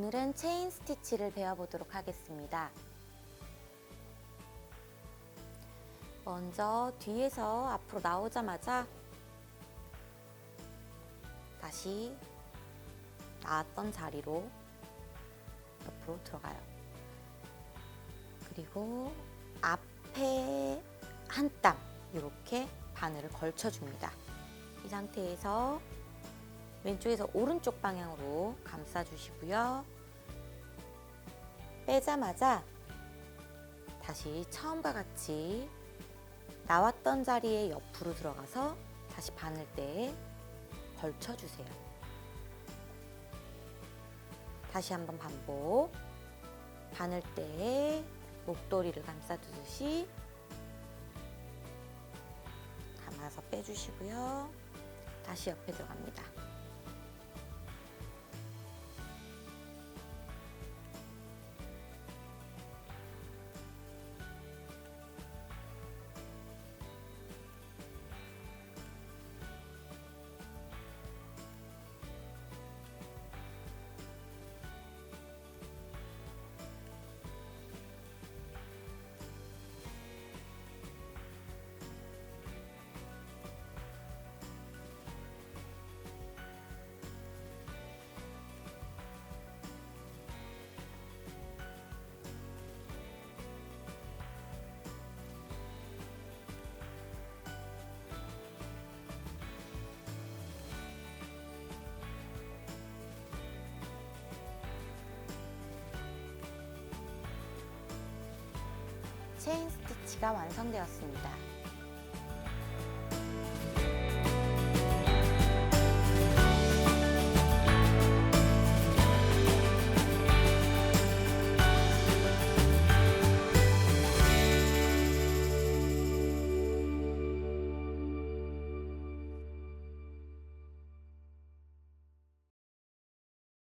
오늘은 체인 스티치를 배워보도록 하겠습니다. 먼저 뒤에서 앞으로 나오자마자 다시 나왔던 자리로 옆으로 들어가요. 그리고 앞에 한 땀 이렇게 바늘을 걸쳐줍니다. 이 상태에서 왼쪽에서 오른쪽 방향으로 감싸주시고요. 빼자마자 다시 처음과 같이 나왔던 자리에 옆으로 들어가서 다시 바늘대에 걸쳐주세요. 다시 한번 반복. 바늘대에 목도리를 감싸두듯이 감아서 빼주시고요. 다시 옆에 들어갑니다. 체인 스티치가 완성되었습니다.